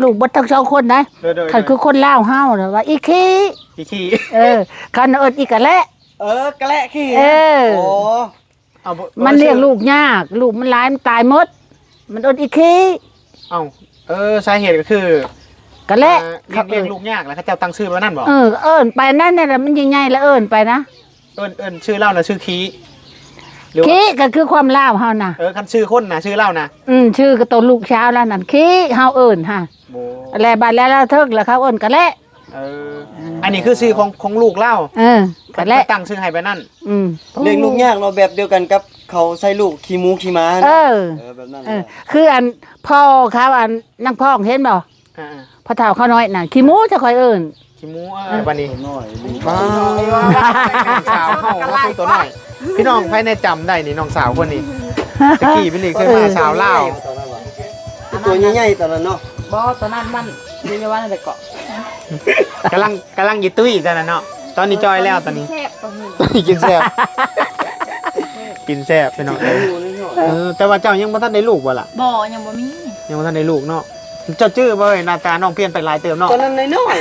ลูกบดทั้งสองคนนะคันคือคนลาวเฮาน่ะว่าอีขี้คันเอิ้นอีกะแลกะแลขี้โอ้มันเลี้ยงลูกยากลูกมันหลายมันตายหมดมันเอิ้นอีขี้สาเหตุก็คือกะแลเลี้ยงลูกยากแล้วเขาเจ้าตั้งชื่อว่านั่นบ่เอิ้นไปนั่นน่ะมันใหญ่ๆแล้วเอิ้นไปนะเอิ้นชื่อเล่าน่ะชื่อขี้ขี้ก็คือความลาวเฮาน่ะคันชื่อคนน่ะชื่อเล่านะชื่อก็ตัวลูกเช้าแล้วนั่นขี้เฮาเอิ้นฮะแลบัดแล้วเทิกแล้วเขาเอิ้นกะแลอันนี้คือชื่อของลูกเล่ากะแลตั้งชื่อให้ไปนั่นเลี้ยงลูกยากเนาะแบบเดียวกันกับเขาใส่ลูกขี้หมูขี้ม้าแบบนั้นคืออันพ่อเขาอันนางพ่องเห็นบ่พ่อเฒ่าเขาน้อยน่ะขี้หมูจะค่อยเอิ้นขี้หมูบัดนี้น้อยสาวเฮาว่าตัวน้อยพี่น้องภายในจำได้นี่น้องสาวคนนี้ตะกี้พี่นี่เคยมาสาวลาวตัวใหญ่ๆตอนนั้นเนาะบ่ตอนนั้นมันอยู่ในวันแต่เกาะกำลังยิตุ้ยตอนนั้นเนาะตอนนี้จอยแล้วตอนนี้กินแซ่บกินแซ่บพี่น้องแต่ว่าเจ้ายังบ่ทันได้ลูกบ่ล่ะบ่ยังบ่มียังบ่ทันได้ลูกเนาะเจ้าชื่อบ่เอ้ยหน้าตาน้องเปลี่ยนไปหลายเติมเนาะตอนนั้นน้อย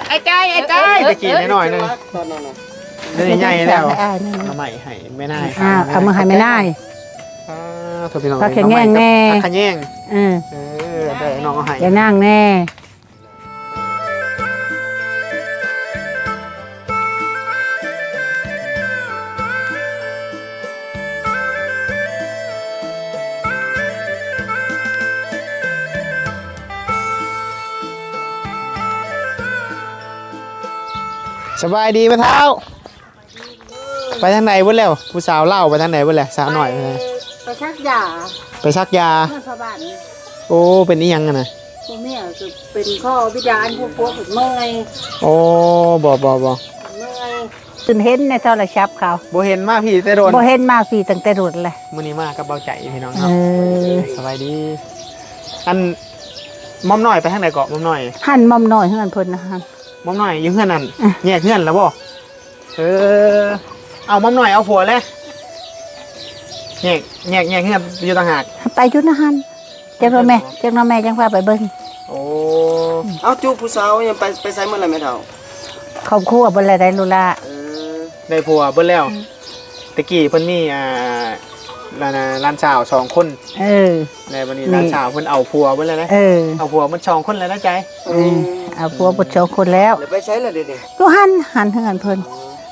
ไอ้จ้อยตะกี้น้อยนึงเดี๋ยวใหญ่แล้วเอาใหม่ให้ไม่ได้เอามาให้ไม่ได้พักแข็งแง่งแน่พักแข็งแง่งได้น้องเอาให้อย่านั่งแน่สบายดีไหมเท้าไปทางไหนบุญแล้วผู้สาวเล่าไปทางไหนบุญแล้วสาวหน่อยไปชักยาไปชักยาโอ้เป็นนี่ยังไงนะพวกเนี่ยคือเป็นข้อวิจารณ์พวกเมื่อยโอ้บ่เมื่อยตื่นเห็นในโทรศัพท์เขาบ่เห็นมากพี่แต่โดนบ่เห็นมากพี่ตั้งแต่โดนเลยมื้อนี้มากกับเบาใจพี่น้องครับสบายดีอันมอมหน่อยไปทางไหนเกาะมอมหน่อยหั่นมอมหน่อยเฮือนเพิ่นนะฮะมอมหน่อยอยู่เฮือนนั่นแยกเฮือนแล้วบ่เอามอมหน่อยเอาผัวเลยแยกเฮือนอยู่ต่างหากไปจุดนะฮันเจ้าแม่จังพาไปเบิ่งโอ้เอาจูผู้สาวยังไปใส่เมื่อไรแม่เฒ่าครอบครัวบ่ได้ลูล่าได้ผัวเบิ่แล้วตะกี้เพิ่นมีร้านสาว2คนในวันนี้ร้านสาวเพิ่นเอาผัวเบิ่แล้วนะเอาผัวมัน2คนแล้วนะใจเอาผัวบ่2คนแล้วไปใช้แล้วเด้ๆอยู่หันเฮือนเพิ่น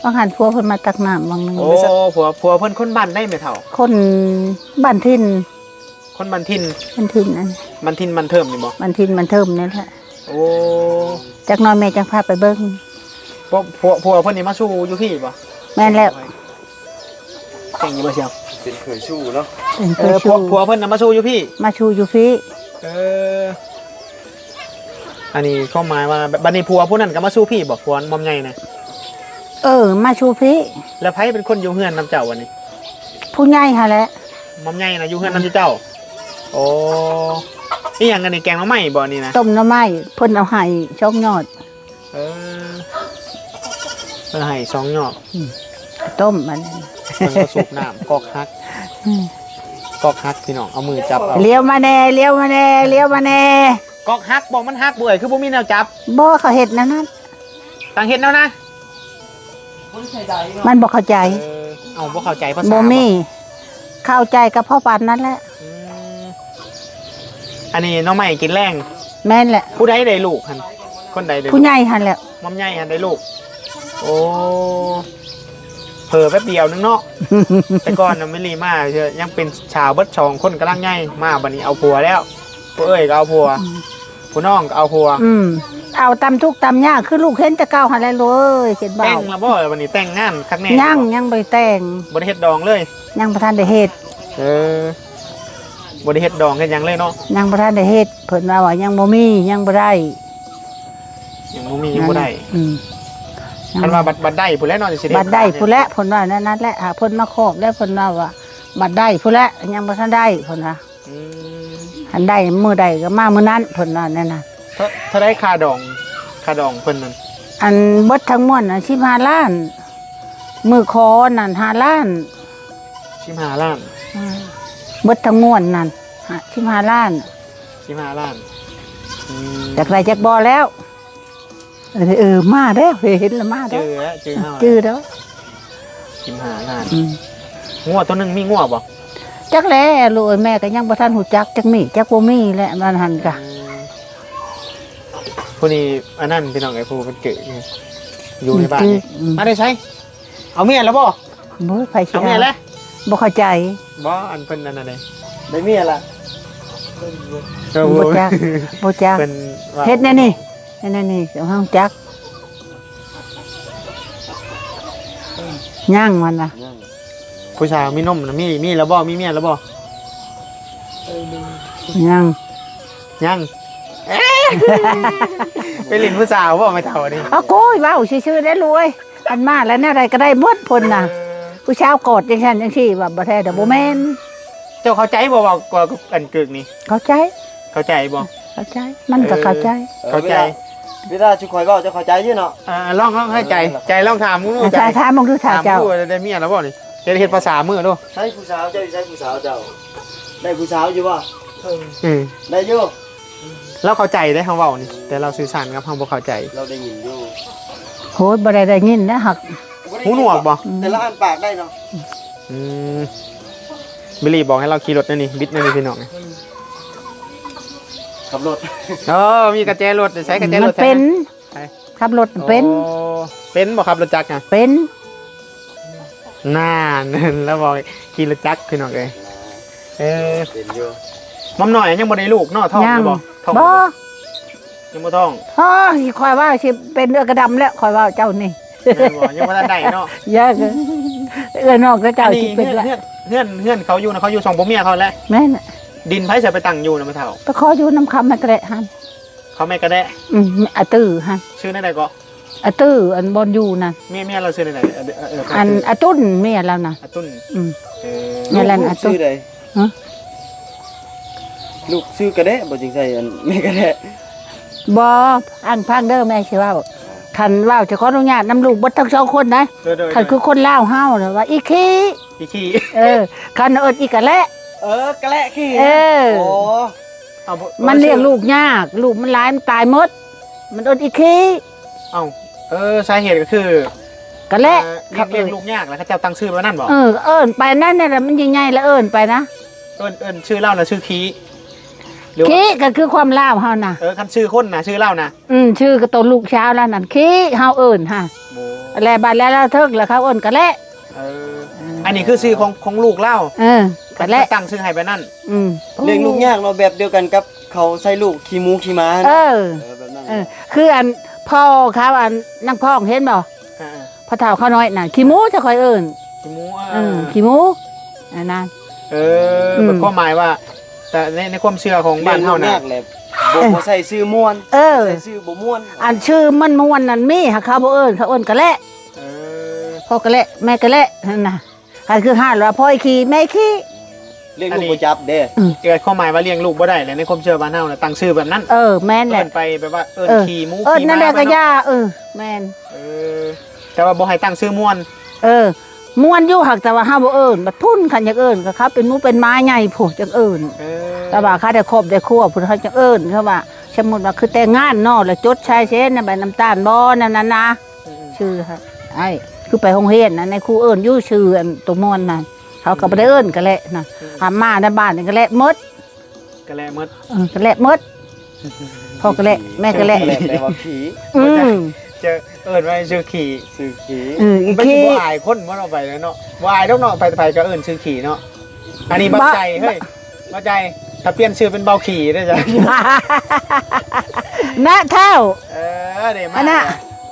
บางหันผัวเพิ่นมาตักน้ำบางนึงโอ้ผัวเพิ่นคนบ้านได้ไหมเฒ่าคนบ้านทินคนบ้านทินนั่นบ้านทินมันเทิมนี่บ่บ้านทินมันเทิมนั่นแหละโอ้จักน้อยแม่จังพาไปเบิ่งผัวเพิ่นนี่มาสู้อยู่พี่บ่แม่นแล้วเก่งอยู่บ่เชียวเป็นเคยสู้เนาะผัวเพิ่นน่ะมาสู้อยู่พี่มาสู้อยู่พี่อันนี้ข้อหมายว่าบัดนี้ผัวผู้นั้นก็มาสู้พี่บ่ผัวมอมใหญ่นะมาชูพี่แล้วไผเป็นคนอยู่เฮือนนำเจ้าวันนี้ผู้ใหญ่ค่ะแหละมอมใหญ่นะอยู่เฮือนนำเจ้าโอ้นี่อย่างกันนี่แกงหน่อไม้บ่นี่นะต้มหน่อไม้เพิ่นเอาให้ช่องยอดเพิ่นให้2ยอดต้มมันเพิ่นก็สูบน้ำกอกฮักพี่น้องเอามือจับเลี้ยวมาแน่กอกฮักบอกมันฮักบ่เอ้ยคือบ่มีแนวจับบ่เขาเฮ็ดนั่นต่างเฮ็ดแล้วนะมันบอกเข้าใจเอาบ่เข้าใจภาษาบ่มีเข้าใจกับพ่อปานนั่นแหละอันนี้น้องใหม่กินแรงแม่นแหละผู้ใดได้ลูกหั่นคนใดได้ผู้ใหญ่หั่นแหละมอมใหญ่หั่นได้ลูกโอ้เผลอแป๊บเดียวนึงเนาะแต่ก่อนน่ะไม่รีมายังเป็นชาวเบิด2คนกำลังใหญ่มาบัดนี้เอาผัวแล้วผู้เอ้ยก็เอาผัวผู้น้องก็เอาผัวเอาตำทุกตำยากคือลูกเห็นแต่เก่าหั่นแหละเลยเฮ็ดบ่แต่งแล้วบ่วันนี้แต่งงานคักแน่ยังบ่แต่งบ่ได้เฮ็ดดองเลยยังบ่ทันได้เฮ็ดบ่ได้เฮ็ดดองเฮ็ดหยังเลยเนาะยังบ่ทันได้เฮ็ดเพิ่นว่ายังบ่มียังบ่ได้ยังบ่ได้คันว่าบัดได้ผู้แล้วเนาะสิบัดได้ผู้แล้วเพิ่นว่านั่นแหละเพิ่นมาครอบแล้วเพิ่นว่าบัดได้ผู้แล้วยังบ่ทันได้เพิ่นว่าหันได้มื้อใดก็มามื้อนั้นเพิ่นว่านั่นน่ะถ้าได้ค่าดองเพิ่นนั่นอันเบิดทั้งมวลน่ะ15ล้านมือคอนั่น5ล้าน15ล้านเบิดทั้งมวลนั่น15ล้าน จักไรจักบ่แล้วมาแล้วเห็นแล้วมา เจ แล้ว อแล้วเจอเฮา จื้อแล้ว กินหานานงัวตัวหนึงมีงัวบ่ จักแลลูกแม่ก็ยังบ่ทันหูจักจักมีจักบ่มีแหละมันหันกะ ผู้นี้อันนั้นพี่น้องไอ้ผู้เป็นเกิดอยู่ในบ้านนี่มาได้ใช้เอาเมียแล้วบ่ บ่ไผสิ เอาเมียแล้ว บ่เข้าใจ บ่อันเพิ่นนั่นน่ะเด้ ได้เมียละ บ่จักบ่จัก เพิ่นว่า เฮ็ดแน่นี่เฮาจักย่างมันน่ะ ผู้ชายมีนมน่ะมีแล้วบ่มีเมียแล้วบ่ ย่าง ยังไปเลินผู้สาวบ่ไม่เท่านี่ เอาโก้ยเว้าซื่อๆได้รวยอันมาแล้วแนวใดก็ได้หมดพุ่นน่ะผู้ชาวกอดจังซั่นจังซี่ว่าบ่แท้ดอกบ่แม่น เจ้าเข้าใจบ่ว่าอันกึกนี่ เข้าใจ เข้าใจบ่ เข้าใจมันก็เข้าใจ เข้าใจ เวลาชุคอยก็จะเข้าใจอยู่เนาะ ลองให้ใจลองถามมึงดู ถ้าถามมึงดูถ้าเจ้า ดูได้เมียแล้วบ่นี่เฮ็ดภาษามือดู ใช้ผู้สาวเจ้าใช้ผู้สาวเจ้าได้ผู้สาวอยู่บ่ อือ ได้อยู่ เราเข้าใจได้เฮาเว้านี่แต่เราสื่อสารกับเฮาบ่เข้าใจ เราได้ยินอยู่ โหบ่ได้ยินนะหัก หูหนวกบ่ แต่ละอันปากได้เนาะ อืมบิลลี่บอกให้เราขี่รถนั่นนี่บิดนั่นนี่พี่น้อง ขับรถ มีกระแจรถใช้กระแจร มั ถ นเป็น ใช่ ขับรถเป็น เป็นบ่ครับรถจักรอ่ะ เป็น น่านแล้วบอกขี่รถจักรพี่น้องเอ้ย เป็นอยู่ มัมหน่อยยังบ่ได้ลูกเนาะท้องอยู่บ่ท้อง บ่ ยังบ่ท้อง อ๋อสิคอยว่าสิเป็นเอื้อกระดำแล้วคอยว่าเจ้านี่ แม่นบ่ยังบ่ทันได้เนาะ ยากเอื้อนอกก็เจ้าสิเป็นละ เฮือนเขาอยู่นะเขาอยู่สองผัวเมียเขาแหละ แม่น ดินไผสิไปตั้งอยู่นะแม่เฒ่า ไปขออยู่น้ำคำแม่กระหัน เขาแม่กระแดะ อาตื้อหัน ชื่อนั่นใดก็ อาตื้ออันบอนอยู่นั่น เมียเราชื่อนั่นใด อันอาตุ้นเมียแล้วนะ อาตุ้น นี่แหละ ลูกชื่อใด ฮะ ลูกชื่อกระเดะบ่จริงใส่อันแม่กระเดะ บ่อันพังเด้อแม่สิว่าคันว่าจะขออนุญาตนำลูกบ่ทั้งสองคนนะคันคือคนลาวเฮาน่ะว่าอีขี้ อีขี้ คันเอิ้นอีกะแล กระและขี้ เออ โอ้ มันเลี้ยงลูกยากลูกมันหลายมันตายหมดมันเอิ้นอีขี้ สาเหตุก็คือก ะแล เลี้ยงลูกยากแล้วเขาเจ้าตั้งชื่อไว้นั่นบ่ เอิ้นไปนั่นน่ะมันใหญ่ๆแล้วเอิ้นไปนะ เอิ้นชื่อเล่าน่ะชื่อขี้ ขี้ก็คือความลาวเฮาน่ะ คันชื่อคนน่ะชื่อเล่าน่ะ ชื่อก็ตัวลูกเช้าแล้วนั่นขี้เฮาเอิ้นฮะแลบาดแล้วเทิกแล้วเขาเอิ้นกะแล อันนี้คือชื่อของลูกเล่าก ะแล ตั้งชื่อให้ไปนั่น เลี้ยงลูกยากเนาะแบบเดียวกันกับเขาใส่ลูกขี้หมูขี้ม้านะแบบนั้น คืออันพ่อเขาอันนางพ่องเห็นบ่พ่อเฒ่าเขาน้อยน่ะขี้หมูจะค่อยเอิ้น ขี้หมู ขี้หมูอันนั้น เป็นข้อหมายว่า แต่ในความเชื่อของบ้านเฮานะ ลี้ยงลูกยากแหละบ่ใส่ชื่อม่วนใส่ชื่อบ่ม่วน อันชื่อมันม่วนนั่นมีหาเขาบ่เอิ้นเขาเอิ้นกะแลพ่อกะแลแม่กะแลนั่นน่ะอันคือห้าว่าพ่อขี้แม่ขี้ เลี้ยงลูกบ่จับเด้ เกิดข้อหมายว่าเลี้ยงลูกบ่ได้เลยในความเชื่อบ้านเฮานะตั้งชื่อแบบนั้น แม่นแหละ เอิ้นไปแบบว่าเอิ้นขี่หมู เอิ้น ขี่ นั่นแห ม้า ละก็ย่าแม่น แต่ว่าบ่ให้ตั้งชื่อม่วน ม่วนอยู่หักแต่ว่าเฮาบ่เอิ้นบัดพุ่นคันอยากเอิ้นก็เขาเป็นหมูเป็นไม้ใหญ่โพดจังเอิ้นแต่ว่าเขาได้ครบได้ครัวพุ่นเขาจังเอิ้นเขาว่าสมมุติว่าคือแต่งงานเนาะแล้วจดชายเส้นน่ะใบน้ำตาลบ่นั่นน่ะนะชื่อครับไอ้คือไปโรงเรียนนะในครูเอิ้นอยู่ชื่ออันตัวม่วนน่ะเขาก็บ่ได้เอิ้นกะแลนะหามาในบ้านนี่กะแลหมด กะแลมด กะแลหมดพ่อกะแลแม่กะแล แต่ว่าขี้ เจอเอิ้นว่าชื่อขี่ ชื่อขี้ อีก ไม่ ที ใช่บ่อายคนมันออกไปแล้วเนาะบ่อายต้องเนาะไปก็เอิ้นชื่อขี่เนาะอันนี้เบาใจเฮ้ยเบาใจถ้าเปลี่ยนชื่อเป็นเบาขี่ได้จ้ะ ณเท่า เดี๋ยวมา อันน่ะ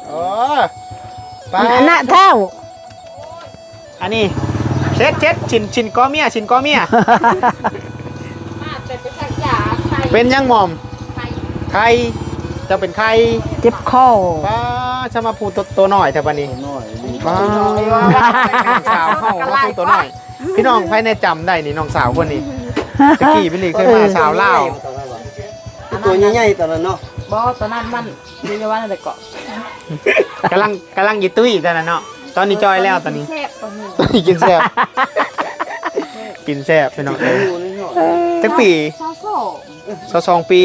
โอ้ไป ณเท่า อันนี้เช็ดชินก้อเมียเป็นยังหม่อมไข่จะเป็นไข่ เจ็บคอ ป้าจะมาพูดตัวหน่อยแต่ปานนี้ น้อย ป้าน้องสาวเข้ามาพูดตัวหน่อยพี่น้องภายในจำได้นี่น้องสาวคนนี้ตะกี้พี่ลีเคยมาสาวลาว ตัวใหญ่ๆตอนนั้นเนาะ บ่ตอนนั้นมันมีวันอะไรเกาะ กำลังยิตุ้ยตอนนั้นเนาะตอนนี้จอยแล้วตอนนี้กินแซ่บกินแซ่บพี่น้องเอ้ยจักปี22 ปี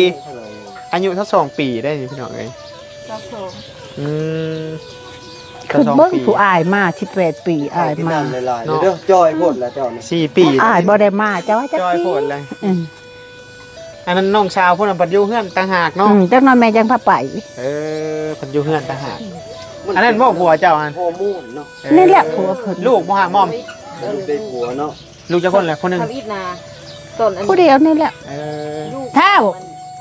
อายุสัก2 ปีได้พี่น้องเอ้ย 22 อืม คือเบิ่งผู้อายมา18ปีอายมา หลายๆเด้อจอยโพดแล้วเจ้านี่ 4 ปี อายบ่ได้มาเจ้าว่าจัก จอย ปี โพดเลย อืม อันนั้นน้องชาวพุ่นปัดอยู่เฮือนต่างหากเนาะ จักหน่อยแม่จังพาไป ปัดอยู่เฮือนต่างหากอันนั้นบ่ผัวเจ้าอัน ฮอร์โมนเนาะ นี่แหละผัวเพิ่น ลูกบ่หามอม ลูกได้ผัวเนาะ ลูกจะคนแหละคนหนึง ทำอีกนาต้นอัน ผู้เดียวนี่แหละ เออ ลูก เท่า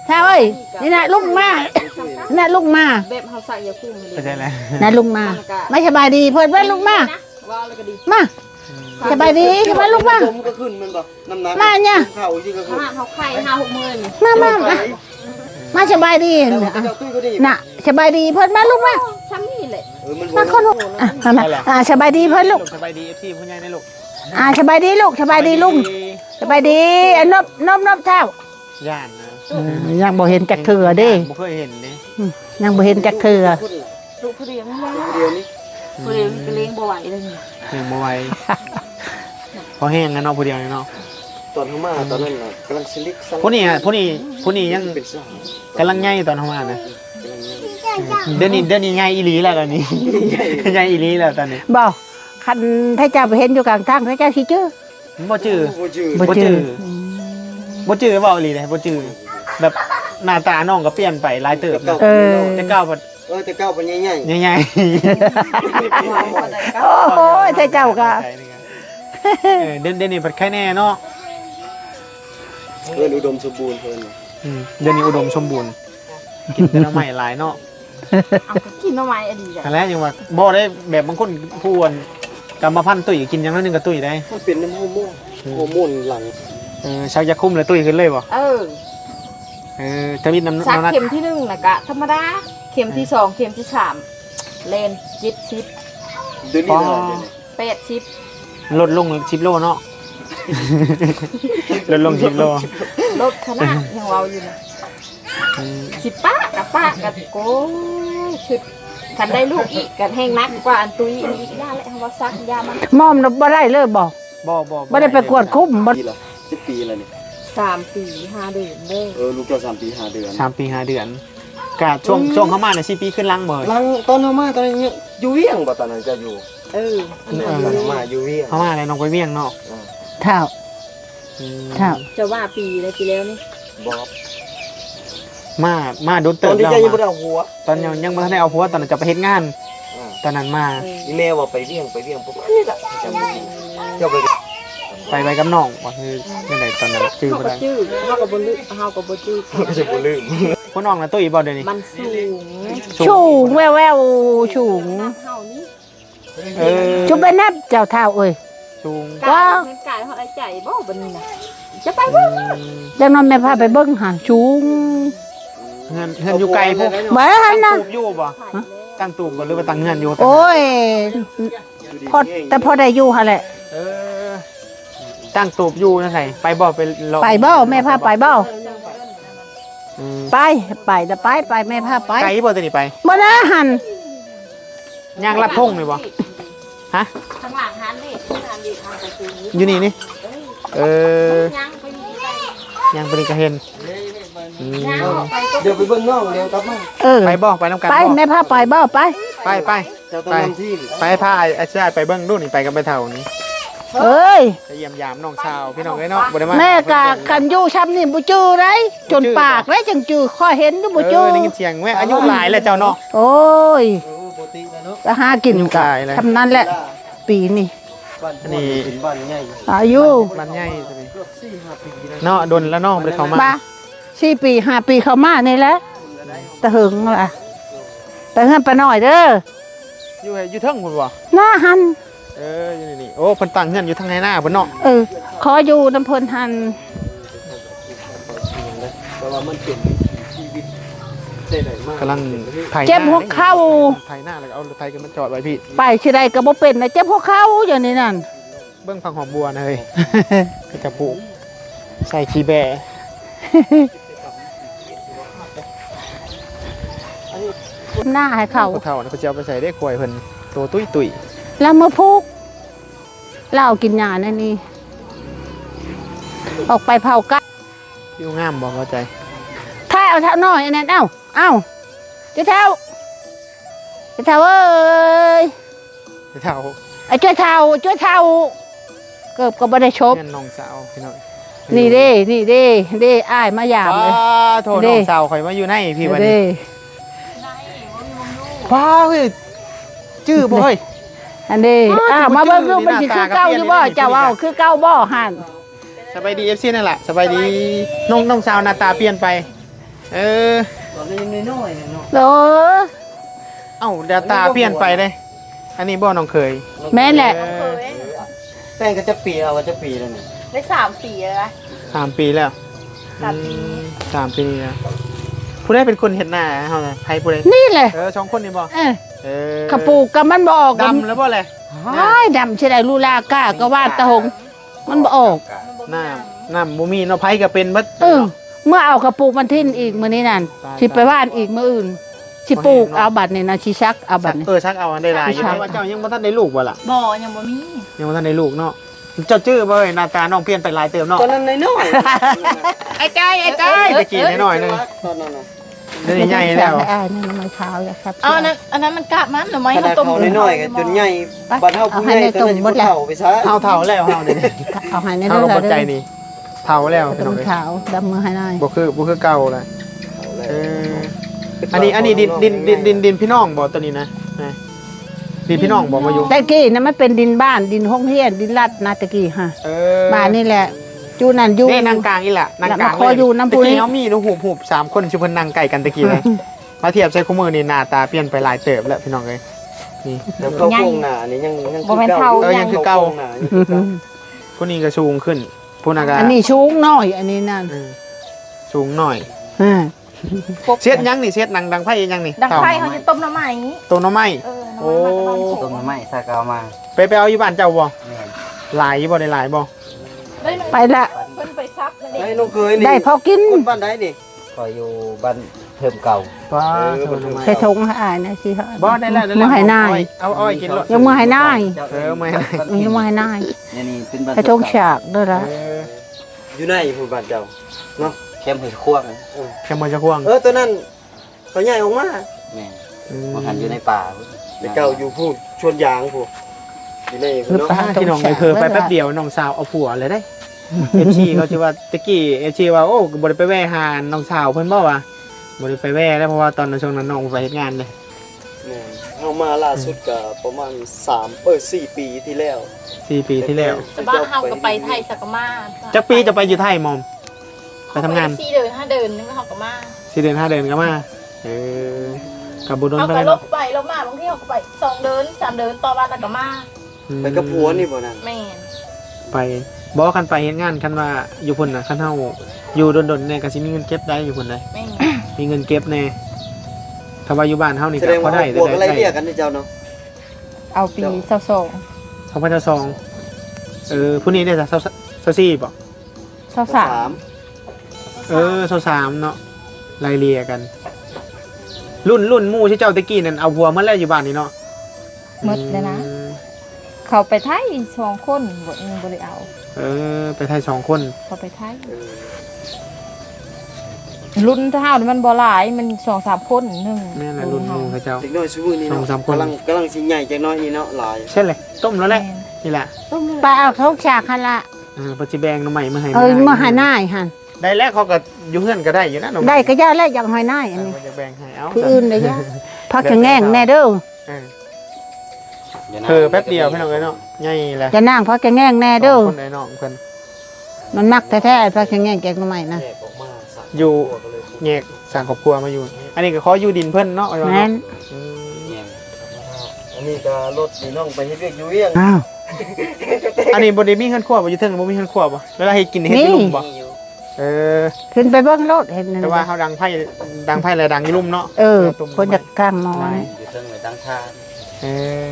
เอ้ยนี่นะลุงมานี่นะลุงมา แบบเฮาใส่ยาคุมให้ เข้าใจแล้ว นะลุงมา ไม่สบายดีเพิ่นเพิ่นลุงมา ว่าแล้วก็ดี มาสบายดีสบายลุงมา ลมก็ขึ้นมันบ่น้ำหนัก มาเนี่ย เข้าสิก็ ข ขึ้น นาดเฮาไข่5-6มื้อนี่ มาสบายดี เจ้าตุ้ยก็ดี น่ะสบายดีเพิ่นมาลุงมา ซ้ำนี่แหละ มัน มาคนลูกสบายดีเพิ่นลูก สบายดี FC ผู้ใหญ่ในลูก สบายดีลูกสบายดีลุงสบายดีนบเท่า ย่านนะ ยังบ่เห็นจักเถื่อเด้ บ่เคยเห็นเด้ ยังบ่เห็นจักเถื่อ ลูกผู้เดียวนี่แหละ เดียวนี้ ผู้เดียวก็เลี้ยงบ่ไหวเลยนี่ เลี้ยงบ่ไหวพอแห้งกันเนาะผู้เดียวนี่เนาะ ตอนเข้ามาตอนนั้นน่ะกำลังสลิกซัง ผู้นี้ยัง เป็นสาว กำลังใหญ่ตอนเฮามานะเดี๋ยวนี้ใหญ่อีหลีแล้วตอนนี้ใหญ่อีหลีแล้วตอนนี้ บ่คันถ้าเจ้าไปเห็นอยู่กลางทางถ้าเจ้าสิจื้อ บ่จื้อ บ่จื้อ บ่จื้อ บ่จื้อเว้าอีหลีเลยบ่จื้อแบบหน้าตาน้องก็เปลี่ยนไปหลายเติบนะ แต่เก้าพัน แต่เก้าเป็นใหญ่ ใหญ่ โอ้ยถ้าเจ้าก็ เดี๋ยวนี้ผัดไข่แน่เนาะ ๆเพิ่นอุดมสมบูรณ์เพิ่น เดี๋ยวนี้อุดมสมบูรณ์กินแต่ละใหม่หลายเนาะ เอาก็กินหน่อไม้อันนี้จ้ะ อันแรกยังว่าบ่ได้แบบบางคนพูนกรรมพันธุ์ตุ้ยกินอย่างน้อยนึงก็ตุ้ยได้ มันเป็นน้ำฮอร์โมนหลัง ชักยาคุมเลยตุ้ยขึ้นเลยบ่ ถ้ามีน้ำ สัก นัด เข็มที่1น่ะกะธรรมดาเข็มที่2เข็มที่3เลน70 เดี๋ยวนี้นะ80ลดลง10 โลเนาะ ลดลง10 โล ลดขนาดยังเว้าอยู่นะสิป้ากับโก้คือคันได้ลูกอีกกันแห้งนักกว่าอันตุ้ยอีกได้แหละเฮาว่าซักยามัน มอมน่ะบ่ได้เลยบ่ บ่ ได้ไปกวดคุ้มบ่ ปีละ10 ปีแล้วนี่ 3 ปี 5 เดือนเด้อ ลูกเจ้า3 ปี 5 เดือน 3 ปี 5 เดือนกะช่วงเข้ามาน่ะ4 ปีขึ้นลังเบิด หลังตอนเข้ามาตอนนั้นอยู่เวียงบ่ตอนนั้นจะอยู่ เออ ตอนเข้ามาอยู่เวียง เข้ามาแล้วน้องไปเวียงเนาะ เท่าเท่า จะว่าปีอะไรปีแล้วนี่ บ่ มาโดน ต เติ อน บ ที่ แล้ว จะยังบ่ได้เอาหัว ตอนยังบ่ทันได้เอาผัวตอนนั้นจะไปเฮ็ดงาน ตอนนั้นมา อีเมลว่าไปเวียงประมาณนี้ล่ะจำบ่ได้เจ้าไป ไปกับน้องว่าคือจังไดตอนนั้นชื่อ เฮา บ่ ก็ ได้ จื้อเฮาก็บ่ลืมเฮาก็บ่จื้อ ก็จะบ่ลืม คนน้องน่ะตุ้ยบ่เดี๋ยวนี้ มันสูง ชูงแววๆชูง เฮานี่ เออ จุบไปนับเจ้าเท่าเอ้ย สูง กายมันกายเฮาได้ใจบ่บัดนี้น่ะจะไปบ่ จังนั้นแม่พาไปเบิ่งหาชูง เฮือนอยู่ไกลพวก บ่ทันนะ ตูบอยู่บ่ตั้งตูบบ่หรือว่าตั้งเฮือนอยู่ โอ้ยพอแต่พอได้อยู่หั่นแหละ เออตั้งตูบอยู่จังไสไปบ่ไปรอ ไปบ่แม่พาไปบ่ อืม ไปแต่ไปแม่พาไป ไกลบ่ตัวนี้ไป บ่นะหัน ย่างลัดทงนี่บ่ฮะ ข้างหลังหันดิหันดิทางไปซื้อ อยู่นี่นี่เออ ยังไปนี่ไป ย่างไปนี่ก็เห็นอืม ยังไปก็ เดี๋ยวไปเบิ่งน้องเดี๋ยวกลับมา เออ ไปบ่ไปนำกัน ไป บ่ แม่พาไปบ่ไป ไป เจ้าต้องนำที่ ไปพาไอ้ชายไปเบิ่งดูนี่ไปกับไปเท่านี้ เอ้ย ไปเยี่ยมยามน้องชาวพี่น้องเอ้ยเนาะบ่ได้มา แม่กะกันอยู่ช้ำนี่บ่จื้อได้จนปากได้จังจื้อข้อเห็นอยู่บ่จื้อ ได้ยินเสียงแม่อายุหลายแล้วเจ้าเนาะ โอ้ย ปกติแล้วเนาะ ก็หากิน อยู่ กั ตายเลย ทำนั้นแหละ ปีนี้ บ้านนี่เป็นบ้านใหญ่ อายุ บ้านใหญ่ตัวนี้ เกือบ4-5 ปีแล้ว เนาะดนแล้วเนาะบ่ได้เข้ามา บ้า4 ปี5 ปีเข้ามานี่แหละตะหึงล่ะไปเฮือนไปหน่อยเด้อ อยู่เทิงพุ่นบ่ หน้าหัน อยู่นี่โอ้เพิ่นตั้งเฮือนอยู่ทางไหนหน้าเพิ่นเนาะ เออขออยู่น้ำเพิ่นหัน แต่ว่ามันเป็นชีวิตได้มาก กำลังไถ เจ็บหัวเข่า ไถหน้าแล้วก็เอารถไถกันมาจอดไว้พี่ ไปสิได้ก็บ่เป็นนะเจ็บหัวเข่าอย่างนี้นั่น เบิ่งผักหอมบัวนะเฮ้ย ก็จะปลูกใส่ขี้แบะ หน้าให้เขา เท่าๆนะเพิ่นจะเอาไปใส่ได้กล้วยเพิ่นโตตุ้ย แล้วมาพุกเหล้ากินยานั่นนี่ออกไปเผากัด ๆอยู่งามบ่เข้าใจ ถ้าเอา เท่าน้อยอันนั้นเอ้าจุ๊เท่าเอ้ย เท่า ไอ้จุ๊เท่าเกือบก็บ่ได้ชบ เงินน้องสาวพี่น้อง นี่เด้อ้ายมายามเลย โทษน้องสาวข่อยมาอยู่ในพี่วันนี้ เด้ ว้าวเฮ้ยจื้อบ่เฮ้ย อันนี้มาเบิ่งดูมันสิ หน้า คือ ตา เก่าอยู่บ่ กับเปลี่ยน เจ้าเว้าคือเก่าบ่หั่น สบายดี FC นั่นแหละสบายดีน้องสาวหน้าตาเปลี่ยนไปตอนนี้ยังน้อยๆเนาะ โอ้ เอ้าหน้าตาเปลี่ยนไปเลยอันนี้บ่น้องเคย แม่นแหละ เคย แป้งก็จะปีเอาก็จะปีแล้วนี่ ได้3 ปีแล้วนะ 3 ปีแล้ว 3 ปี 3 ปีแล้วผู้ใดเป็นคนเห็นหน้าเฮาน่ะใครผู้ใด นี่แหละ 2คนนี่บ่ กระปูกกับมันบ่ออก ดำแล้วบ่เลย อ้ายดำสิได้ลูลากาก็วาดตะหงมันบ่ออก น้ำบ่มีเนาะไผก็เป็นบัด เมื่อเอากระปูกมันทิ้นอีกมื้อนี้นั่นสิไปว่านอีกมื้ออื่นสิปลูกเอาบัดนี่นะสิซักเอาบัดนี่ ชักเอาอันได้หลายอยู่ว่าเจ้ายังบ่ทันได้ลูกบ่ล่ะ บ่ยังบ่มี ยังบ่ทันได้ลูกเนาะเจ้าจื้อบ่เอ้ยหน้าตาน้องเปลี่ยนไปหลายเติมเนาะ ตอนนั้นน้อยๆ ไอ้จ้อยตะกี้น้อยๆนึง ตอนนั้นน่ะ เดี๋ยวนี้ใหญ่แล้ว อ้ายนี่น้ำมันเท้าอย่าครับ เอาอันนั้นมันกะมันหรือไม่ ขนาดเขาน้อยๆกันจนใหญ่บัดเฮาผู้ใหญ่ตอนนั้นจะเฒ่าไปซะ เท่าแล้วเฮาเดี๋ยวนี้ เอาให้ใน เท่า เด้ กั อบ ใจนี่เท่าแล้วพี่น้อง น้ำ เอ้ย เท้าดำมือให้หน่อย บ่คือเก่าเลยอันนี้ดินพี่น้องบ่ตัวนี้นะดินพี่น้องบ่มาอยู่ ตะกี้นั่นมันเป็นดินบ้านดินห้องเฮียนดินลัดนะตะกี้ฮะบ้านนี่แหละจูนั่นอยู่ นี่นางกลางอีหล่ะนางกลาง ขออยู่น้ำปุ้ย ตะกี้เฮามีหูหู3คนชื่อเพิ่นนั่งใกล้กันตะกี้เลยมาเทียบใส่คู่มือนี่หน้าตาเปลี่ยนไปหลายเติบแล้วพี่น้องเอ้ยนี่ แล้วเข้าโครงหน้านี่ยัง บ่แม่นเท่า ยังคือเก่าผู้นี้ก็สูงขึ้นผู้นั้นก็ อันนี้สูงน้อยอันนี้นั่น สูงหน่อยเสียดยังนี่เสียดดังไพ่ยังนี่ ดังไฟเขาจะต้มน้ำใหม่ ต้นน้ำไม้ โอ้น้ำมัน ต้นไม้ถ้าเอามา ไปเอาอยู่บ้านเจ้าบ่ แม่น หลายบ่ได้หลายบ่ ไปละ เพิ่นไปซับนั่นเอ ไอ้ ง น้องเคยนี่ ได้พอกิน คนบ้านใดนี่ ก็อยู่บ้านเพิ่มเก่า ว้า ใส่ทงให้อายนะสิ บ่ได้แล้ว มือให้นาย เอาไอ้กินรถ ยังมือให้นาย มือให้นาย ยังมือให้นาย เนี่ยนี่เป็นบ้าน ใส่ทงฉากด้วยละ อยู่ไหนผู้บ้านเจ้าเนาะ เข้มหืดคั่วง แค่มันจะควง ตัวนั้นเขาใหญ่ออกมา แม่มันหันอยู่ในป่า แต่เก่าอยู่พูดชวนยางพูดอยู่ในเนาะ ที่น้องไปเพิ่ไปแป๊บเดียวน้องสาวเอาผัวเลยได้ FC เขาชื่อว่าตะกี้ FC ว่าโอ้บ่ได้ไปแว่หาน้องสาวเพิ่นบ่ว่าบ่ได้ไปแว่แล้วเพราะว่าตอนนั้นช่วงนั้นน้องไปเฮ็ดงานเลย เอามาล่าสุดก็ประมาณ4 ปีที่แล้ว 4 ปีที่แล้ว แต่บ้านเฮาก็ไปไทยสักมา จักปีจะไปอยู่ไทยมอมไปทำงาน 4 เดือน 5 เดือนนึงเฮาก็มา 4 เดือน 5 เดือนก็มากับบุญน เฮา ไป ก็ แล้ว ลบไปลบมาบางทีเฮาก็ไป2 เดือน 3 เดือนต่อวันแล้วก็มา ไปกับผัวนี่บ่นั่น แม่น ไปบอกคันไปเฮ็ดงานคันว่าอยู่พุ่นน่ะคันเฮาอยู่ดนๆเนี่ยก็สิมีเงินเก็บได้อยู่พุ่นได้ แม่น มีเงินเก็บแน่ถ้าว่าอยู่บ้านเฮานี่ แส ก็ ดง พอ ว่า ได้ ผัวก็ไล่เรียกกันนี่เจ้าเนาะ เอาปี2022ผู้นี้ได้จ้ะ24บ่ 23 23เนาะไล่เลี่ยกัน รุ่นหมู่ที่เจ้าตะกี้นั่นเอาผัวมาแล้วอยู่บ้านนี่เนาะ หมดเลยนะ เขาไปไทย2 คนบ่ได้เอา ไปไทย2 คน เขาไปไทยรุ่นเท่านี่มันบ่หลายมัน 2-3 คนนึง แม่นแหละรุ่นหมู่เขาเจ้า เด็กน้อยซุมื้อนี้เนาะ 2-3 คน กำลังสิใหญ่จักหน้อยนี่เนาะหลาย ใช่เลยต้มแล้วแหละนี่แหละ ไปเอาทงฉากหั่นละ ปัจจุบันน้องใหม่มาให้ มาให้นายหั่น ได้แล้วเขาก็อยู่เฮือนก็ได้อยู่นะน้อง ได้ก็ย่าแล้วอยากให้นายอันนี้ จะแบ่งให้เอา คืออื่นเลยย่าพักจะแง่งแน่เด้อ แป๊บเดียวพี่น้องเลยเนาะใหญ่แหละ จะนั่งพักจะแง่งแน่เด้อ คนไอ้น้องเพิ่น มันมักแท้ๆพักจะแง่งแกงใหม่นะ แยกออกมาสัก อยู่แยกสร้างครอบครัวมาอยู่ อันนี้ก็ขออยู่ดินเพิ่นเนาะไอ้ว่า แม่น อันนี้ก็รถพี่น้องไปเฮ็ดเวียกอยู่เวียง อ้าว อันนี้บ่ได้มีเฮือนครัวบ่อยู่เทิงบ่มีเฮือนครัวบ่เวลาเฮ็ดกินเฮ็ดอยู่ลุ่มบ่เออ ขึ้นไปเบิ่งรถเห็นนั่น แต่ว่าเฮาดังไผ่แล้วดังอยู่ลุ่มเนาะ คนจากกลางมอนี่ อยู่เทิงเลยตั้งทาน เออ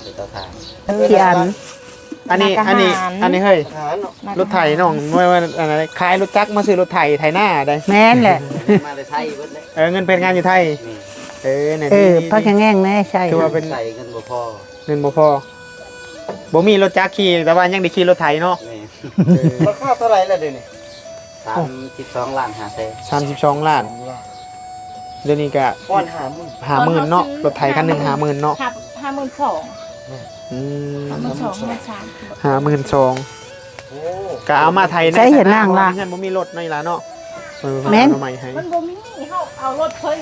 อยู่เตาถ่าน ที่อัน อันนี้เฮ้ย ทหารเนาะ รถไถน้องว่าอะไรขายรถจักรมาซื้อรถไถไถหน้าได้ แม่นแหละ มาเลยไทยเบิดเลย เงินเป็นงานอยู่ไทย นี่ เนี่ย พักจะแง่งแน่ใช่ คือว่าเป็น ใส่เงินบ่พอ เงินบ่พอบ่มีรถจักรขี่แต่ว่ายังได้ขี่รถไถเนาะ นี่ ราคาเท่าไหร่ล่ะเดี๋ยวนี้ 30 32 ล้าน5แสน 32ล้านเดี๋ยวนี้ก็ ป้อน50,000เนาะรถไถคันหนึง50,000เนาะ ครับ52,000 อืม 52,000 52,000 โอ้ ก็เอามาไทย ใช้เห็นนางล่ะ เงินบ่มีรถในร้านเนาะ แม่น เอาใหม่ให้ มันบ่มีเฮาเอารถเพิ่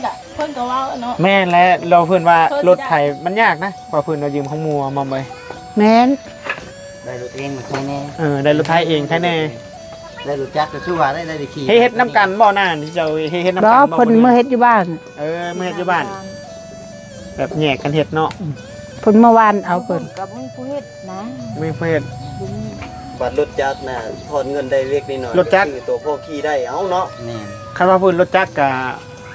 นก็ว่าเนาะ แม่นและเราเพิ่นว่า เพิ่น รถไถมันยากนะกว่าเพิ่นเรายืมของหมู่มาไป แม่น ได้รถเองมันแค่แน่ ได้รถไถเองแค่แน่ ได้รถจักรก็คือว่าได้ขี่ เฮ็ดน้ำกันบ่หน้าที่เจ้าเฮ็ดน้ำ บ่ กัน เพิ่นมื้อเฮ็ดอยู่บ้าน มื้อเฮ็ดอยู่บ้าน แบบแยกกันเฮ็ดเนาะ เพิ่นเมื่อวานเอาเพิ่น ก็บ่มีผู้เฮ็ดนะ ไม่เฮ็ด บัตรรถจักรน่ะถอนเงินได้เล็กนิดหน่อย รถจักร คือตัวพ่อขี่ได้เอ้าเนาะ แน่น คันว่าเพิ่นรถจักรก็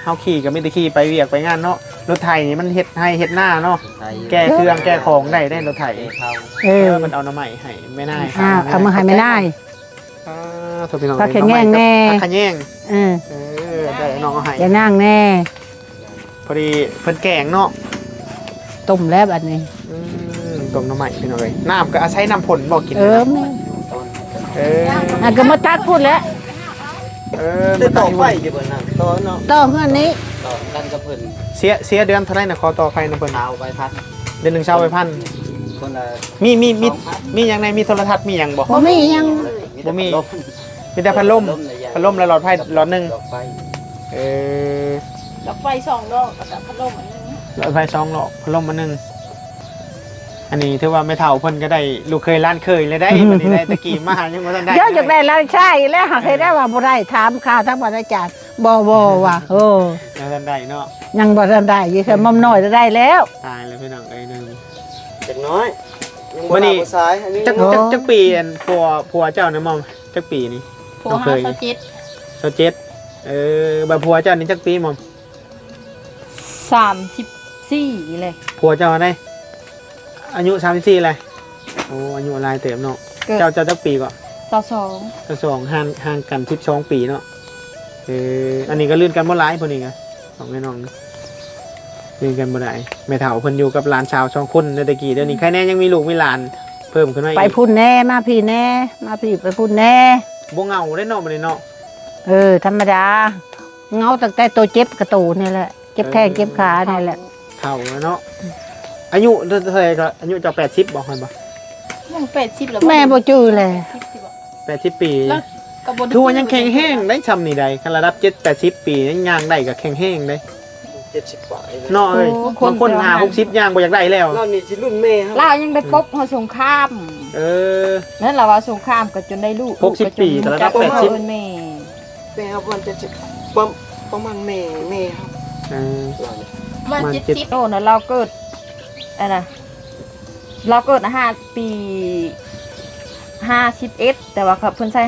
เฮาขี่ก็มีแต่ขี่ไปเวียกไปงานเนาะรถไถนี่มันเฮ็ดให้เฮ็ดหน้าเนาะ ไทย แก้เครื่องแก้ของได้รถไถ เขา เออ มันเอาน้ำใหม่ให้ไม่ได้ เอามาให้ไม่ได้ ถูกพี่น้อง ผักแขงแง่งแน่ ผักขะแยง เออ ได้น้องเอาให้ อย่านั่งแน่ พอดีเพิ่นแกงเนาะ ต้มแล้วบัดนี้ ต้มน้ำใหม่พี่น้องเลยน้ำก็อาศัยน้ำผลบอกกิน เออแม่ ต้น เออ อ่ะก็มาตักพูดแล้ว ได้ต่อไฟอยู่บนนั้นต่อเนาะ ต่อเฮือนนี้ ต่อกันกับเพิ่น เสียเดือนเท่าไหร่นะขอต่อไฟนะเพิ่น เท้าไปพัด เดือนหนึ่งเช่าไปพัน คนละ มีอย่างในมีโทรทัศน์มีอย่างบ่ บ่มีหยัง บ่มี มีแต่พัดลมพัดลมและหลอดไฟหลอดหนึ่ง ดอกไฟ เออ ดอกไฟ2ดอกกับพัดลมอันนึง หลอดไฟสองหลอดพัดลมมาหนึ่งอันนี้ถือว่าไม่เท่าเพิ่นก็ได้ลูกเคยล้านเคยเลยได้บัดนี้ได้ตะกี้มายังบ่ทันได้ เดี๋ยวอยากได้แล้วใช่แล้วหากเคยได้ว่าบ่ได้ถามข่าวทั้งบ่ได้จานบ่ว่าโอ้ ยังทันได้เนาะ ยังบ่ทันได้อยู่แค่มอมน้อยจะได้แล้ว ตายเลยพี่น้องเอ้ยหนึง เด็กน้อยยัง วั บ่ นนี้ ลาบ่สายอันนี้ จักปีอันผัวเจ้านะมอมจักปีนี่ ผัวหาเจ็ด 27แบบผัวเจ้านี่จักปีมอม 34เลย ผัวเจ้าได้อายุ34เลยโอ้อายุหลายเติบเนาะ เกิด เจ้าจักปีก่อน ต่อ ทั้งสองห่างกัน12ปีเนาะอันนี้ก็ลื่นกันบ่หลายพุ่นนี่ไงสองแม่น้องนี่ลื่นกันบ่ได้แม่เฒ่าเพิ่นอยู่กับหลานชาว2คนในตะกี้เดี๋ยวนี้ใครแน่ยังมีลูกมีหลานเพิ่มขึ้นมาอีก ไปพุ่นแน่มาพี่แน่มาพี่ไปพุ่นแน่ บ่เหงาได้เนาะบัดนี้เนาะ ธรรมดาเงาตั้งแต่ตัวเจ็บกระตูนี่แหละเจ็บแข้งเจ็บขานี่แหละ เฒ่าแล้วเนาะอายุเท่าไหร่ก็อายุเจะ80บ่คั่นบ่ ยัง80แล้ว แม่บ่จื้อเลย 80ปี แล้วก็บ่ คือว่ายังแข็งแห้งได้ชำนี่ใดคันระดับ7-80ปียังย่างได้ก็แข็งแห้งได้ 70กว่าเลย เนาะเอ้ยบางคน50ย่างบ่อยากได้แล้ว เรานี่สิรุ่นแม่ครับ ลาวยังได้ปบเฮาสงคราม เออ นั่นล่ะว่าสงครามก็จนได้ลูก 60ปีก็ระดับ80 แม่ แม่ครับวัน70ประมาณแม่ครับ เออ มัน มัน 70โอ้น่ะเราเกิดอันน่ะเราเกิด5 ปี51แต่ว่าเพิ่นใช้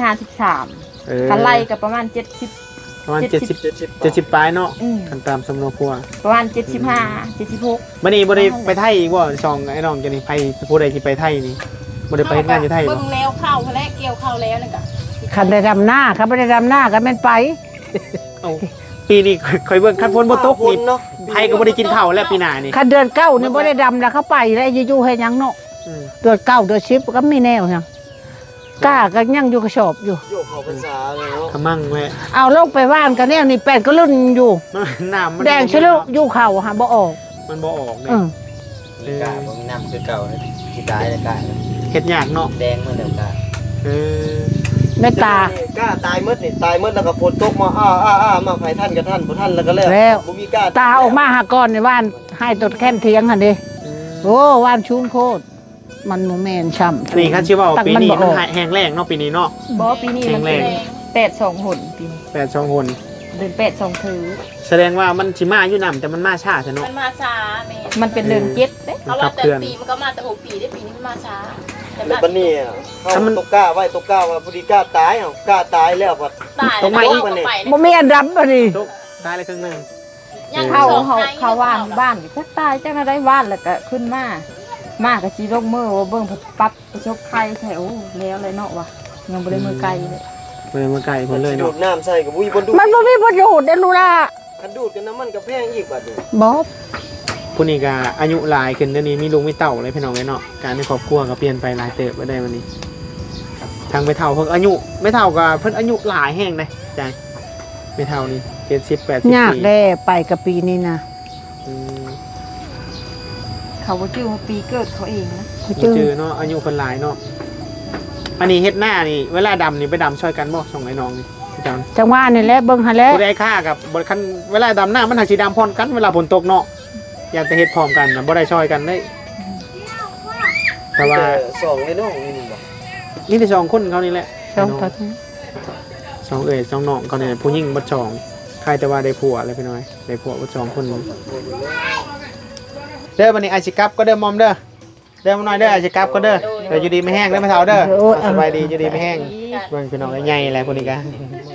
53 เออ คันไล่ก็ประมาณ70 ประมาณ 70 70ปลายเนาะ อืม กันตามสำนวนครัว ประมาณ75 76 มื้อนี้บ่ได้ไปไทยอีกบ่ช่องไอ้น้องจะนี่ไปผู้ใดที่ไปไทยนี่บ่ได้ไปเฮ็ดงานอยู่ไทยบ่ เบิ่งแล้วเข้าแล้วเกี่ยวเข้าแล้วนั่นก็ คันได้ดำหน้าครับไม่ได้ดำหน้าก็แม่นไป เอ้าปีนี้ค่อยเบิ่งคันฝนบ่ตกนี่ เนาะ ไทยก็บ่ได้กินข้าวแล้วปีหน้านี่ คันเดือนเก้านี่บ่ได้ดำแล้วเขาไปแล้วอยู่ๆให้หยังเนาะ อืม เดือนเก้าเดือน10ก็มีแนวหยังกล้าก็ยังอยู่กระสอบอยู่ โยกเข้าพรรษาเลยเนาะ ขมั่งแม่ เอาลงไปว่านกันแนวนี่แปดก็ลุ่นอยู่ น้ำมัน แดงชะลุอยู่เข่าหาบ่ออก มันบ่ออกเด้ เออ มีกาบ่มีน้ำคือเก่าเลยที่ตายเลยกา เฮ็ดยากเนาะ แดงเหมือนเดิมกา เออ แม่ตา กล้าตายหมดนี่ตายหมดแล้วก็ฝนตกมามาไผท่านกับท่านบ่ท่านแล้วก็แล้ว แล้ว บ่มีกล้า ตาออกมาหาก่อนในว่านให้ตดแค้นเทียงหั่นดิ อืม โอ้ว่านชุ่มโคตรมันโมแมนช่ำ นี่คันสิเว้า ตัก ปี มัน นี้ บ่ มัน ออก แห้งแล้งเนาะปีนี้เนาะ บ่ปีนี้มันเป็น8 2หนปีนี้ 8-2คน เดือน8 2ถือ แสดงว่ามันสิมาอยู่นํแต่มันมาช้าซะเนาะ มันมาช้าแม่ มันเป็นเดือน7เด้ มัน เอา ขั ว่า บ แต่ เคลื่อน ปีมันก็มาแต่6 ปีได้ปีนี้มันมาช้าแต่ แล้วบัดนี้เขาตกกล้าไว้ตกกล้าว่าพอดีกล้าตายกล้าตายแล้วบัด ตาย ต้องมาอีก แล้วไป บ่มีอันดำบ่ดิ ตกตายเลยครึ่งหนึง ยัง เข้า สอง เขาว่านบ้านจักตายจักได้ว่านแล้วก็ขึ้นมาก็สิลงมือว่าเบิ่งปั๊บประสบไข้ใช่โอ้แล้วเลยเนาะว่ะยังบ่ได้มือไกลเลย บ่ได้มาไกลเพิ่นเลย ดู เนาะ ดน้ำใส่กับอุ้ยบ่ดูด มันบ่มีประโยชน์เด้อลูกล่ะ คันดูดกันน้ำมันก็แพงอีกบัดนี้ บ่ ผู้นี้ก็อายุหลายขึ้นเดี๋ยวนี้มีลูกมีเต้าเลยพี่น้องเอ้ยเนาะการในครอบครัวก็เปลี่ยนไปหลายเติบบ่ได้วันนี้ ถ ทางไม่เท่าเพิ่นอายุไม่เท่ากับเพิ่นอายุหลายแห่งเลยใจไม่เท่านี่70 80 ยาก ปี แด้ไปกับปีนี้นะ อืม เขาบ่จื้อว่าปีเกิดเขาเองนะ บ่ จื จื้อ อเนาะอายุเพิ่นหลายเนาะอันนี้เฮ็ดหน้านี่เวลาดำนี่ไปดำช่วยกันบ่ส่งไอ้น้องนี่พี่เจ้า จังหว่านี่แหละเบิ่งหั่นแหละ ผู้ใดค่ากับบคันเวลาดำหน้ามันหักสีดำพร้อมกันเวลาฝนตกเนาะอยากจะเฮ็ดพร้อมกันน่ะบ่ได้ช่วยกันได้แต่ว่า สองเลยน้องนี่บ่ นี่แต่2คนเขานี่แหละ ช่องตัด สองเอ๋ยสองน้องเขานี่ผู้หญิงบ่สองใครแต่ว่าได้ผัวแล้วพี่น้อยได้ผัวบ่2คนเด้อวันนี้อาสิกลับก็เด้อมอมเด้อเด้อมาหน่อยเด้ออาสิกลับก็เด้อเดี๋ยวอยู่ดีไม่แห้งเด้อไม่เฒ่าเด้อสบายดีอยู่ดีไม่แห้งเบิ่งพี่น้องใหญ่ๆแหละพวกนี้ก็ โ